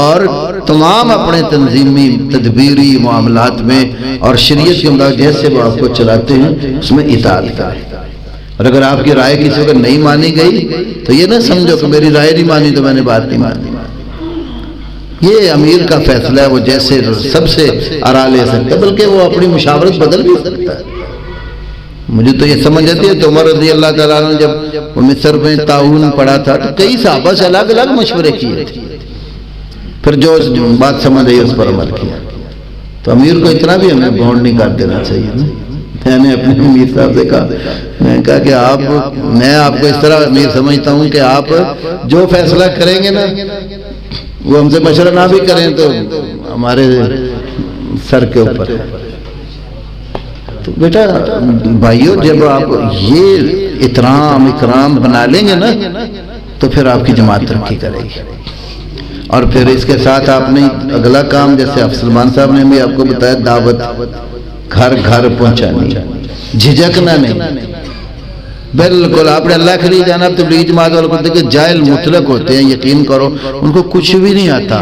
اور تمام اپنے تنظیمی تدبیری معاملات میں اور شریعت کے مطابق جیسے وہ آپ کو چلاتے ہیں اس میں اطاعت کرے۔ اور اگر آپ کی رائے کسی وقت نہیں مانی گئی تو یہ نہ سمجھو کہ میری رائے نہیں مانی تو میں نے بات نہیں مانی۔ یہ امیر کا فیصلہ ہے، وہ جیسے سب سے آرا لے سکتا ہے، بلکہ وہ اپنی مشاورت بدل بھی سکتا ہے۔ مجھے تو یہ سمجھ آتی ہے کہ عمر رضی اللہ تعالیٰ عنہ جب وہ مصر میں طاعون پڑا تھا تو کئی صحابہ سے الگ الگ مشورے کیے، پھر جو بات سمجھ آئی اس پر عمل کیا۔ تو امیر کو اتنا بھی ہمیں بونڈ نہیں کر دینا چاہیے نا۔ میں نے اپنے امیر صاحب سے کہا، میں نے کہا کہ میں آپ کو اس طرح امیر سمجھتا ہوں کہ آپ جو فیصلہ کریں گے نا وہ ہم سے مشورہ نہ بھی کریں تو ہمارے سر کے اوپر ہے۔ تو بیٹا بھائیو جب آپ یہ اکرام بنا لیں گے نا تو پھر آپ کی جماعت ترقی کرے گی۔ اور پھر اس کے ساتھ آپ نے اگلا کام جیسے سلمان صاحب نے بھی آپ کو بتایا، دعوت گھر گھر پہنچانی، جھجکنا نہیں۔ بالکل آپ نے اللہ کے لیے جانا۔ اب تبلیغ جماعت والوں کو دیکھیں جاہل مطلق ہوتے ہیں، یقین کرو ان کو کچھ بھی نہیں آتا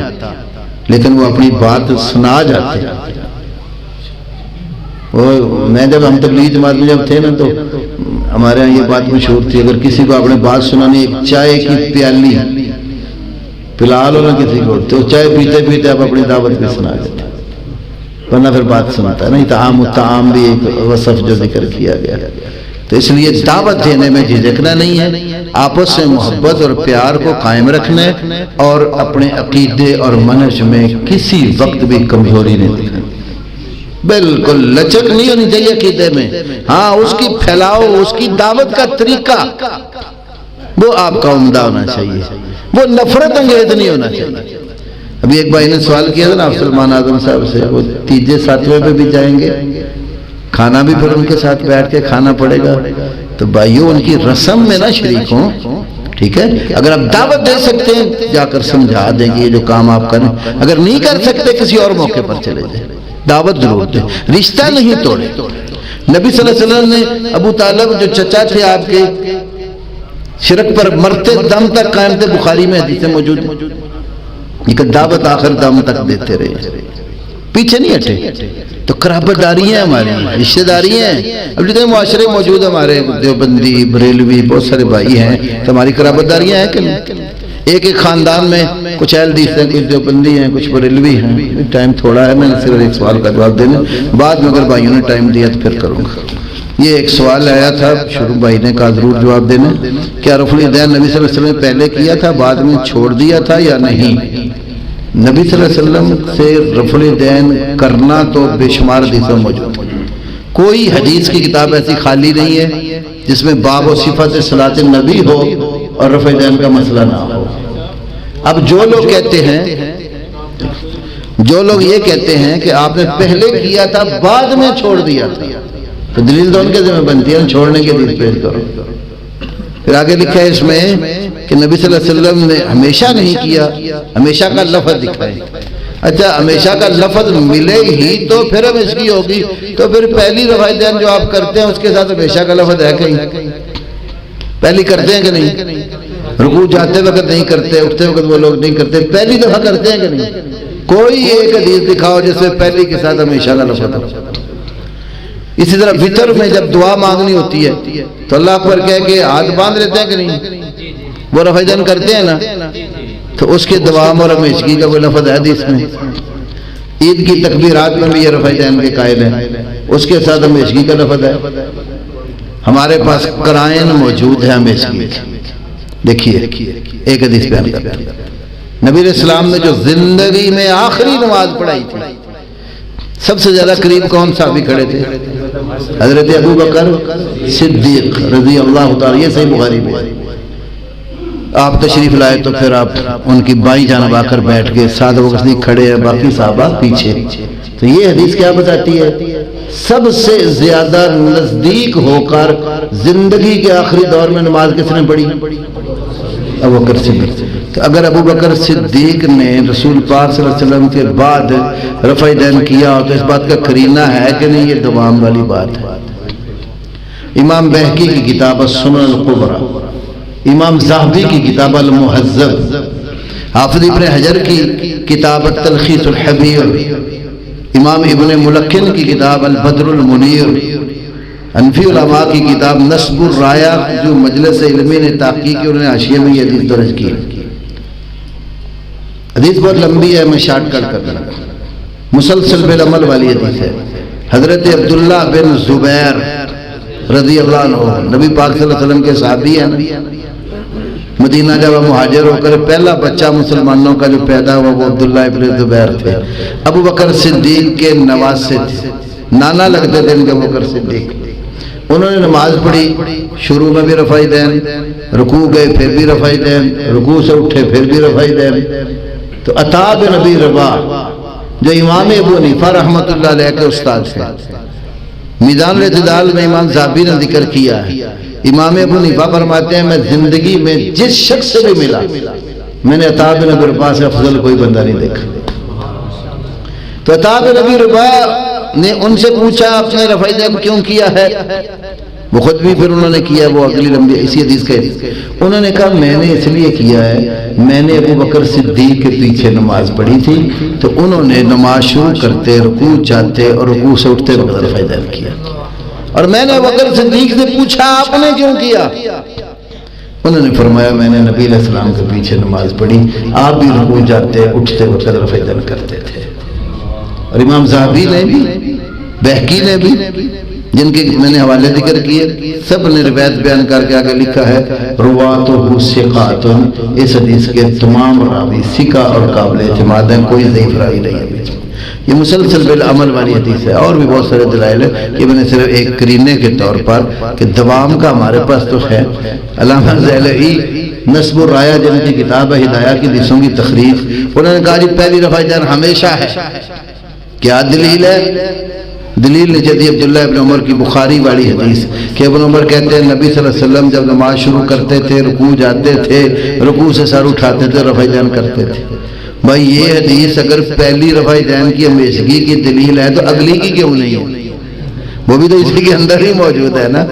لیکن وہ اپنی بات سنا جاتے ہیں۔ میں جب ہم تبلیغ جماعت میں جب تھے نا تو ہمارے یہاں یہ بات مشہور تھی، اگر کسی کو آپ نے بات سنانی، ایک چائے کی پیالی پلا لو نا کسی کو، تو چائے پیتے پیتے آپ اپنی دعوت بھی سنا دیتے، ورنہ پھر بات سنتا ہے نا۔ اطعام الطعام بھی ایک وصف جو ذکر کیا گیا۔ تو اس لیے دعوت دینے میں جھجکنا نہیں ہے، آپس سے محبت اور پیار کو قائم رکھنا ہے، اور اپنے عقیدے اور منہج میں کسی وقت بھی کمزوری نہیں دکھانی، بالکل لچک نہیں ہونی چاہیے عقیدے میں۔ ہاں اس کی پھیلاؤ، اس کی دعوت کا طریقہ وہ آپ کا عمدہ ہونا چاہیے، وہ نفرت انگیز نہیں ہونا چاہیے۔ ابھی ایک بھائی نے سوال کیا تھا نا سلمان اعظم صاحب سے، وہ تیجے ساتویں پہ بھی جائیں گے، کھانا بھی پھر ان کے ساتھ بیٹھ کے کھانا پڑے گا۔ تو بھائیو ان کی رسم میں نہ شریک ہوں، ٹھیک ہے؟ اگر آپ دعوت دے سکتے ہیں جا کر سمجھا دیں گے یہ جو کام آپ کریں، اگر نہیں کر سکتے کسی اور موقع پر چلے جائیں، دعوت ضرور دیں، رشتہ نہیں توڑے۔ نبی صلی اللہ علیہ وسلم نے ابو طالب جو چچا تھے آپ کے، شرک پر مرتے دم تک قائم تھے، بخاری میں حدیثیں موجود ہیں، لیکن دعوت آخر دم تک دیتے رہے، پیچھے نہیں ہٹے۔ تو قرابت داری ہیں ہماری، رشتہ داری ہیں۔ اب جتنے معاشرے موجود ہیں ہمارے دیوبندی بریلوی بہت سارے بھائی ہیں، تو ہماری قرابت داریاں ہیں کہ نہیں؟ ایک ایک خاندان میں کچھ اہل حدیث ہیں، کچھ دیوبندی ہیں، کچھ بریلوی ہیں۔ ٹائم تھوڑا ہے، میں نے صرف ایک سوال کا جواب دینا، بعد میں اگر بھائیوں نے ٹائم دیا تو پھر کروں گا۔ یہ ایک سوال آیا تھا، شروع بھائی نے کہا ضرور جواب دینا، کیا رفع الیدین نبی صلی اللہ علیہ وسلم نے پہلے کیا تھا بعد میں چھوڑ دیا تھا یا نہیں؟ نبی صلی اللہ علیہ وسلم سے رفع الیدین کرنا تو بے شمار حدیثوں موجود ہے، کوئی حدیث کی کتاب ایسی خالی نہیں ہے جس میں باب و صفت صلاۃ النبی ہو اور رفع الیدین کا مسئلہ نہ ہو۔ اب جو لوگ یہ کہتے ہیں کہ آپ نے پہلے کیا تھا بعد میں چھوڑ دیا تھا، تو دلیل تو ان کے ذمہ بنتی ہے چھوڑنے کے لیے پیش کرو۔ پھر آگے لکھا ہے اس میں کہ نبی صلی اللہ علیہ وسلم نے ہمیشہ نہیں کیا، ہمیشہ کا لفظ دکھائے۔ اچھا ہمیشہ کا لفظ ملے ہی تو پھر ہمیشگی ہوگی، تو پھر پہلی رفع دین جو آپ کرتے ہیں اس کے ساتھ ہمیشہ کا لفظ ہے کہیں؟ پہلی کرتے ہیں کہ نہیں؟ رکوع جاتے وقت نہیں کرتے، اٹھتے وقت وہ لوگ نہیں کرتے، پہلی دفعہ کرتے ہیں کہ نہیں؟ کوئی ایک حدیث دکھاؤ جس میں پہلی کے ساتھ ہمیشہ کا لفظ ہو۔ اسی طرح وتر میں جب دعا مانگنی ہوتی ہے تو اللہ اکبر کہہ کے ہاتھ باندھ لیتے ہیں کہ نہیں؟ وہ رفع دین کرتے ہیں نا، تو اس کے دوام اور ہمیشگی کا وہ لفظ ہے حدیث میں۔ عید کی تکبیرات میں بھی یہ رفع دین کے قائل ہیں، اس کے ساتھ ہمیشگی کا لفظ ہے۔ ہمارے پاس قرائن موجود ہے ہمیشگی۔ دیکھیے ایک حدیث بیان کرتے ہیں، نبی علیہ السلام نے جو زندگی میں آخری نماز پڑھائی تھی، سب سے زیادہ قریب کون صحابی کھڑے تھے؟ حضرت ابو بکر صدیق رضی اللہ تعالی، یہ صحیح بخاری میں۔ آپ تشریف لائے تو پھر آپ ان کی بائیں جانب آ کر بیٹھ گئے، ساتھ وہ صدیق کھڑے ہیں، باقی صحابہ پیچھے۔ تو یہ حدیث کیا بتاتی ہے؟ سب سے زیادہ نزدیک ہو کر زندگی کے آخری دور میں نماز کس نے پڑھی؟ ابو بکر صدیق۔ تو اگر ابو بکر صدیق نے رسول پاک صلی اللہ علیہ وسلم کے بعد رفع دین کیا تو اس بات کا قرینہ ہے کہ نہیں؟ یہ دوام والی بات ہے۔ امام بہقی کی کتاب السنن الکبریٰ، امام ذہبی کی کتاب المہذب، حافظ ابن حجر کی کتاب التلخیص الحبیر، امام ابن ملقن کی کتاب البدر المنیر، حنفی علماء کی کتاب نصب الرایہ جو مجلس علمی نے تحقیق کی، انہوں نے حاشیے میں یہ حدیث درج کی۔ حدیث بہت لمبی ہے، میں شارٹ کٹ کر دوں، مسلسل بالعمل والی حدیث ہے۔ حضرت عبداللہ بن زبیر رضی اللہ عنہ نبی پاک صلی اللہ علیہ وسلم کے صحابی ہیں۔ مدینہ جب وہ مہاجر ہو کر پہلا بچہ مسلمانوں کا جو پیدا ہوا وہ عبداللہ ابن زبیر تھے، ابو بکر صدیق کے نواسے تھے، نانا لگتے تھے ان کے ابو بکر صدیق۔ انہوں نے نماز پڑھی، شروع میں بھی رفع دین، رکوع گئے پھر بھی رفع دین، رکوع سے اٹھے پھر بھی رفع دین۔ تو عطا بن ابی رباح جو امام ابو حنیفہ رحمۃ اللہ علیہ کے استاد تھے، میزان الاعتدال میں امام ذہبی نے ذکر کیا ہے، امام ابو حنیفہ فرماتے ہیں میں زندگی میں جس شخص سے بھی ملا میں نے عطا بن ابی رباح سے افضل کوئی بندہ نہیں دیکھا۔ تو عطا بن ابی رباح نے ان سے پوچھا آپ نے رفع دین کیوں کیا ہے؟ وہ خود بھی پھر انہوں نے کیا، وہ اگلی لمبی اسی حدیث کا انہوں نے کہا میں نے اس لیے کیا ہے، میں نے ابو بکر صدیق کے پیچھے نماز پڑھی تھی تو انہوں نے نماز شروع کرتے رکوع جاتے اور رکوع سے اٹھتے وقت رفع دین کیا، اور میں نے ابو بکر صدیق سے پوچھا آپ نے کیوں کیا؟ انہوں نے فرمایا میں نے نبی علیہ السلام کے پیچھے نماز پڑھی، آپ بھی رکوع جاتے اٹھتے وقت رفع دین کرتے تھے۔ اور امام ذہبی نے بھی، بہقی نے بھی، جن کے میں نے حوالے ذکر کیے، سب نے روایت بیان کر کے آگے لکھا ہے رواتہ ثقات، اس حدیث کے تمام راوی ثقہ اور قابل اعتماد ہیں، کوئی ضعیف راوی نہیں ہے بیچ میں۔ یہ مسلسل بالعمل والی حدیث ہے، اور بھی بہت سارے دلائل ہیں کہ میں نے صرف ایک قرینے کے طور پر کہ دوام کا ہمارے پاس تو ہے۔ علامہ ذیلعی نصب الرایہ جن کی کتاب ہے ہدایہ کی حدیثوں کی تخریج، انہوں نے کہا جی پہلی رفع دین ہمیشہ ہے۔ کیا دلیل ہے؟ دلیل نجدی عبداللہ ابن عمر کی بخاری والی حدیث کہ ابن عمر کہتے ہیں نبی صلی اللہ علیہ وسلم جب نماز شروع کرتے تھے رکوع جاتے تھے، رکوع سے سر اٹھاتے تھے، رفع دین کرتے تھے۔ بھائی یہ حدیث اگر پہلی رفع دین کی ہمیشگی کی دلیل ہے تو اگلی کی کیوں نہیں ہے؟ وہ بھی تو اسی کے اندر ہی موجود ہے نا۔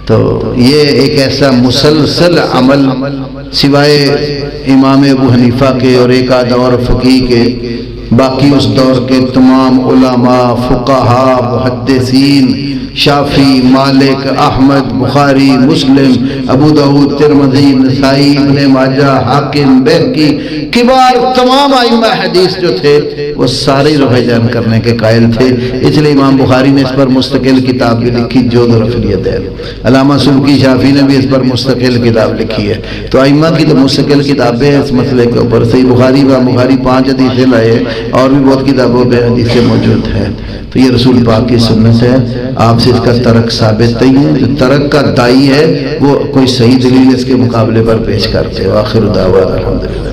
تو یہ ایک ایسا مسلسل عمل سوائے امام ابو حنیفہ کے اور ایک آدھ اور فقیہ کے، باقی اس دور کے تمام علماء، فقہاء، محدثین، شافعی، مالک، احمد، بخاری، مسلم، ابو داؤد، ترمذی، نسائی، ابن ماجہ، حاکم، بہقی، کبار تمام ائمہ حدیث جو تھے وہ سارے رفع دین کرنے کے قائل تھے۔ اس لیے امام بخاری نے اس پر مستقل کتاب بھی لکھی جو رفع اليدین، علامہ سبکی شافعی نے بھی اس پر مستقل کتاب لکھی ہے۔ تو ائمہ کی تو مستقل کتابیں ہیں اس مسئلے کے اوپر۔ صحیح بخاری و بخاری 5 حدیثیں لائے، اور بھی بہت کتابوں پہ حدیثیں موجود ہیں۔ تو یہ رسول پاک کی سنت ہے، آپ سے اس کا ترک ثابت نہیں ہے۔ جو ترک کا دائی ہے وہ کوئی صحیح دلیل اس کے مقابلے پر پیش کرتے۔ آخر دعوانا الحمدللہ۔